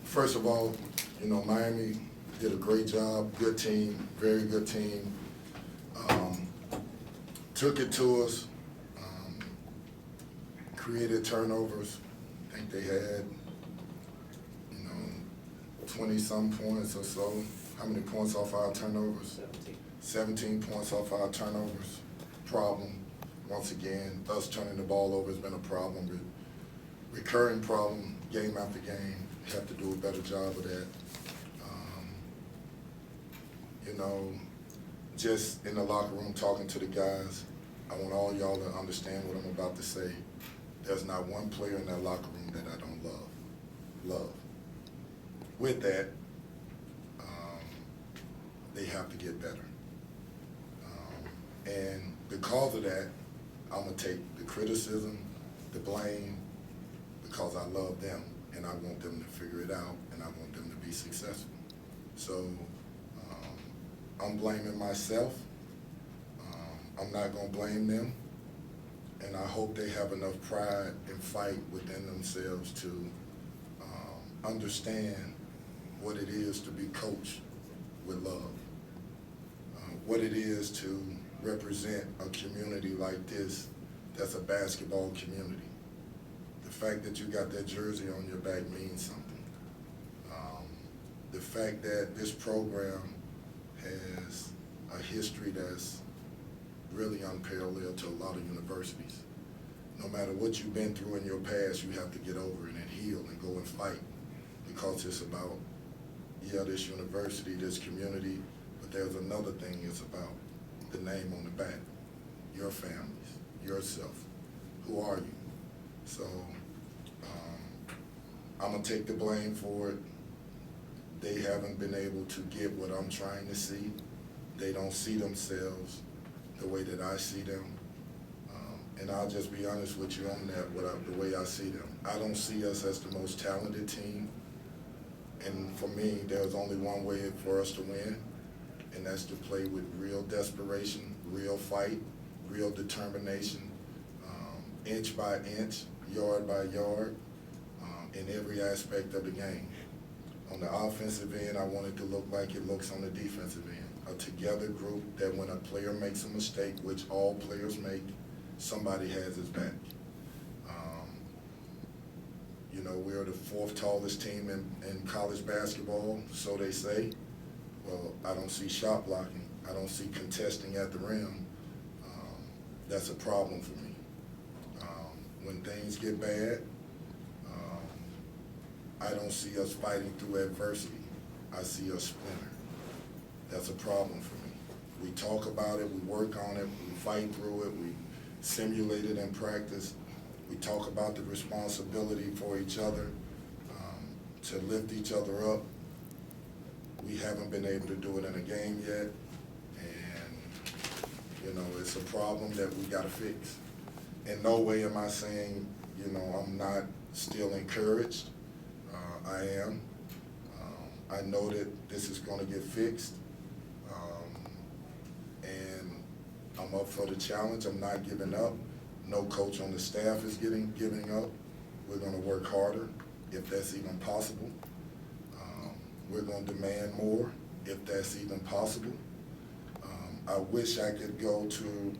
First of all, Miami did a great job, good team, very good team. Took it to us, created turnovers. I think they had, 20-some points or so. How many points off our turnovers? 17 points off our turnovers. Problem. Once again, us turning the ball over has been a problem. Recurring problem, game after game. We have to do a better job of that. Just in the locker room talking to the guys, I want all y'all to understand what I'm about to say. There's not one player in that locker room that I don't love. With that, they have to get better. And because of that, I'm going to take the criticism, the blame, because I love them and I want them to figure it out and I want them to be successful. So I'm blaming myself. I'm not going to blame them. And I hope they have enough pride and fight within themselves to understand what it is to be coached with love, what it is to represent a community like this that's a basketball community. The fact that you got that jersey on your back means something. The fact that this program has a history that's really unparalleled to a lot of universities. No matter what you've been through in your past, you have to get over it and heal and go and fight, because it's about, this university, this community, but there's another thing it's about, the name on the back, your families, yourself. Who are you? So I'm going to take the blame for it. They haven't been able to get what I'm trying to see. They don't see themselves the way that I see them. And I'll just be honest with you on that, the way I see them. I don't see us as the most talented team. And for me, there's only one way for us to win, and that's to play with real desperation, real fight, real determination, inch by inch, yard by yard, in every aspect of the game. On the offensive end, I want it to look like it looks on the defensive end. A together group that when a player makes a mistake, which all players make, somebody has his back. We're the fourth tallest team in college basketball, so they say. Well, I don't see shot blocking. I don't see contesting at the rim. That's a problem for me. When things get bad, I don't see us fighting through adversity. I see us splinter. That's a problem for me. We talk about it, we work on it, we fight through it, we simulate it in practice. We talk about the responsibility for each other, to lift each other up. We haven't been able to do it in a game yet, and it's a problem that we got to fix. In no way am I saying, I'm not still encouraged. I am. I know that this is going to get fixed, and I'm up for the challenge. I'm not giving up. No coach on the staff is giving up. We're going to work harder, if that's even possible. We're going to demand more, if that's even possible. I wish I could go to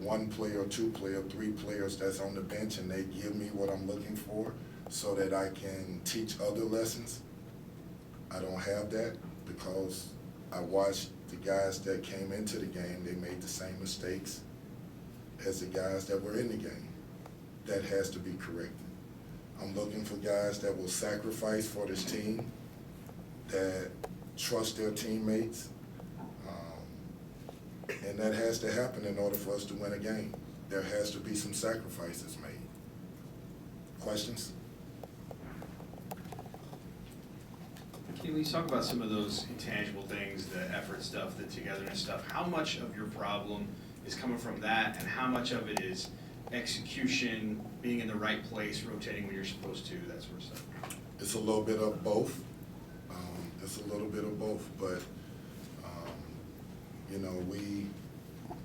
one player, two player, three players that's on the bench and they give me what I'm looking for so that I can teach other lessons. I don't have that because I watched the guys that came into the game, they made the same mistakes as the guys that were in the game. That has to be corrected. I'm looking for guys that will sacrifice for this team, that trust their teammates, and that has to happen in order for us to win a game. There has to be some sacrifices made. Questions? Can you talk about some of those intangible things, the effort stuff, the togetherness stuff? How much of your problem is coming from that, and how much of it is execution, being in the right place, rotating when you're supposed to, that sort of stuff? It's a little bit of both. But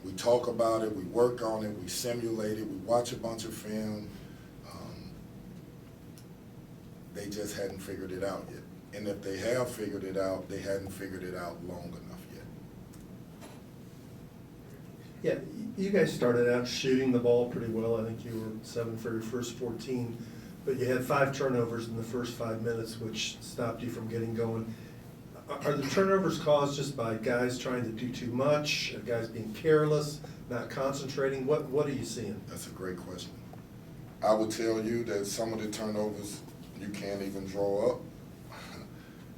we talk about it, we work on it, we simulate it, we watch a bunch of film. They just hadn't figured it out yet. And if they have figured it out, they hadn't figured it out long enough yet. Yeah, you guys started out shooting the ball pretty well. I think you were 7 for your first 14, but you had 5 turnovers in the first 5 minutes, which stopped you from getting going. Are the turnovers caused just by guys trying to do too much, guys being careless, not concentrating? What are you seeing? That's a great question. I would tell you that some of the turnovers you can't even draw up.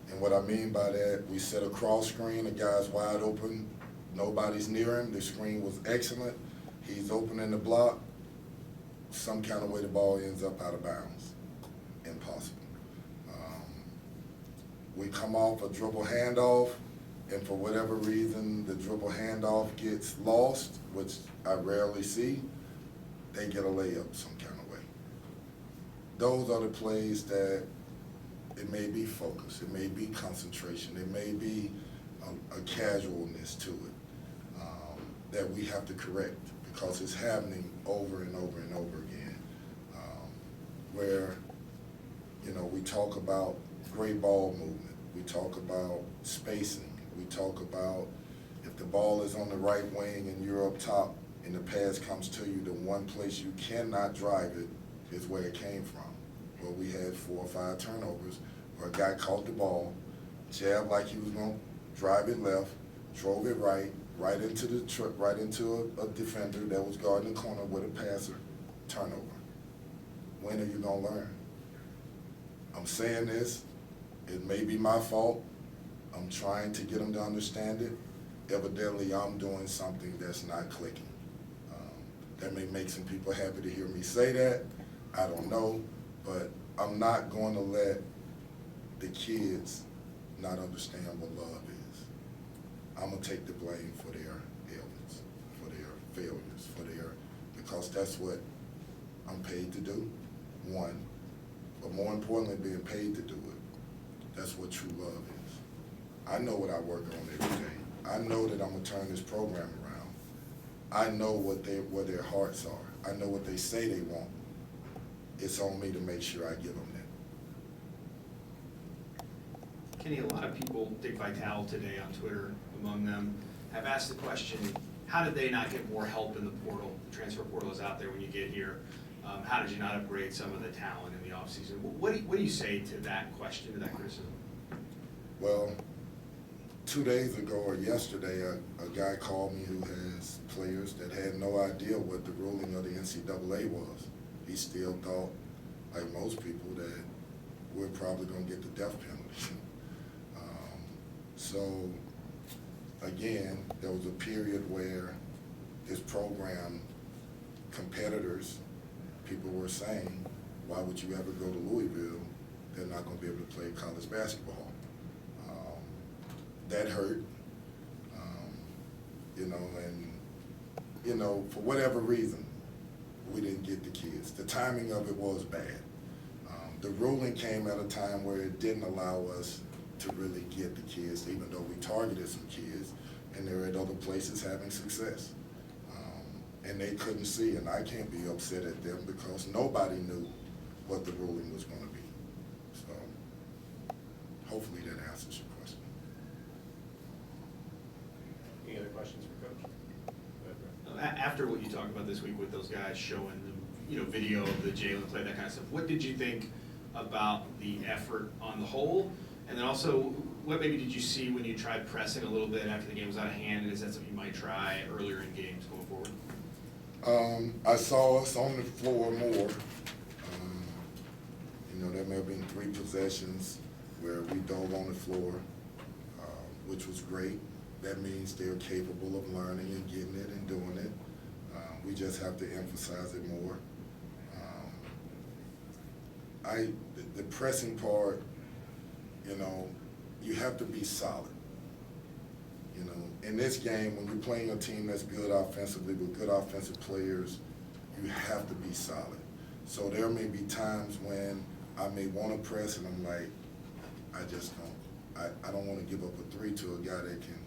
And what I mean by that, we set a cross screen, the guy's wide open, nobody's near him, the screen was excellent, he's opening the block, some kind of way the ball ends up out of bounds. Impossible. We come off a dribble handoff, and for whatever reason, the dribble handoff gets lost, which I rarely see. They get a layup some kind of way. Those are the plays that it may be focus, it may be concentration, it may be a casualness to it that we have to correct because it's happening over and over and over again. Where, you know, we talk about great ball movement, we talk about spacing, we talk about if the ball is on the right wing and you're up top and the pass comes to you, the one place you cannot drive it is where it came from. Well, we had 4 or 5 turnovers where a guy caught the ball, jabbed like he was going to drive it left, drove it right into a defender that was guarding the corner with a passer, turnover. When are you going to learn? I'm saying this, it may be my fault. I'm trying to get them to understand it. Evidently, I'm doing something that's not clicking. That may make some people happy to hear me say that. I don't know, but I'm not going to let the kids not understand what love is. I'm going to take the blame for their ailments, for their failures, because that's what I'm paid to do, one. But more importantly, being paid to do it. That's what true love is. I know what I work on every day. I know that I'm going to turn this program around. I know what where their hearts are. I know what they say they want. It's on me to make sure I give them that. Kenny, a lot of people, Dick Vitale today on Twitter, among them, have asked the question, how did they not get more help in the portal? The transfer portal is out there when you get here. How did you not upgrade some of the talent in the offseason? What do you say to that question, to that criticism? Well, 2 days ago or yesterday, a guy called me who has players that had no idea what the ruling of the NCAA was. He still thought, like most people, that we're probably going to get the death penalty. So, again, there was a period where this program, competitors, people were saying, why would you ever go to Louisville? They're not going to be able to play college basketball. That hurt, and for whatever reason, we didn't get the kids. The timing of it was bad. The ruling came at a time where it didn't allow us to really get the kids, even though we targeted some kids, and they were at other places having success. And they couldn't see, and I can't be upset at them because nobody knew what the ruling was going to be. So hopefully that answers your question. Any other questions for Coach? After what you talked about this week with those guys showing the video of the Jalen play, that kind of stuff, what did you think about the effort on the whole? And then also, what maybe did you see when you tried pressing a little bit after the game was out of hand, and is that something you might try earlier in games going forward? I saw us on the floor more. There may have been 3 possessions where we dove on the floor, which was great. That means they're capable of learning and getting it and doing it. We just have to emphasize it more. The pressing part, you have to be solid. In this game, when you're playing a team that's good offensively with good offensive players, you have to be solid. So there may be times when I may want to press and I'm like, I just don't. I don't want to give up a 3 to a guy that can,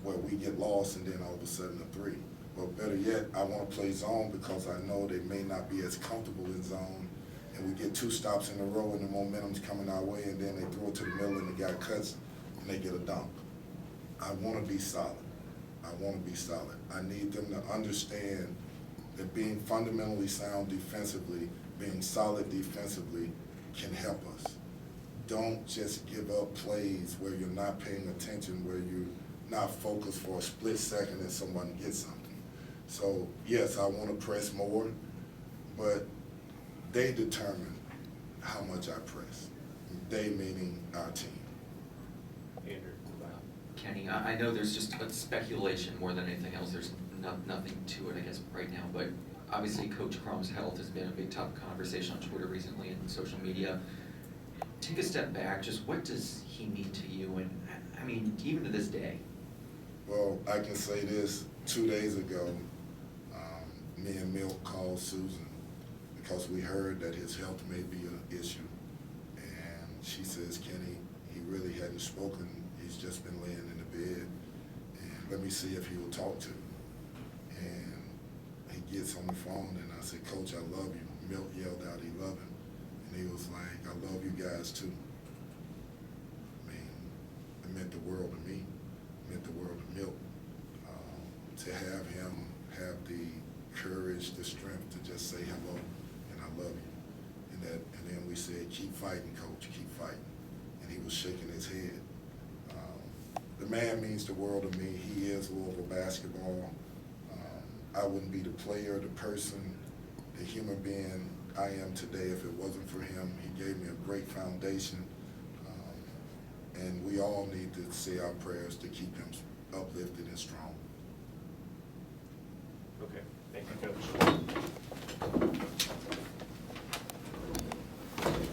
where we get lost and then all of a sudden a 3. But better yet, I want to play zone because I know they may not be as comfortable in zone and we get 2 stops in a row and the momentum's coming our way, and then they throw it to the middle and the guy cuts and they get a dunk. I want to be solid. I want to be solid. I need them to understand that being fundamentally sound defensively, being solid defensively can help us. Don't just give up plays where you're not paying attention, where you're not focused for a split second and someone gets something. So, yes, I want to press more, but they determine how much I press. They meaning our team. Andrew. Kenny, I know there's just a speculation more than anything else. There's nothing to it, I guess, right now. But obviously, Coach Crum's health has been a big topic of conversation on Twitter recently and social media. Take a step back. Just what does he mean to you? And I mean, even to this day. Well, I can say this. 2 days ago, me and Milk called Susan because we heard that his health may be an issue. And she says, Kenny, he really hadn't spoken. He's just been laying in the bed. And let me see if he will talk to me. And he gets on the phone and I said, Coach, I love you. Milk yelled out he loved him. And he was like, I love you guys too. I mean, it meant the world to me. It meant the world to Milk. To have him have the courage, the strength to just say hello and I love you. And then we said, keep fighting, Coach, keep fighting. And he was shaking his head. The man means the world to me. He is Louisville basketball. I wouldn't be the player, the person, the human being I am today if it wasn't for him. He gave me a great foundation. And we all need to say our prayers to keep him uplifted and strong. Okay, thank you, Coach.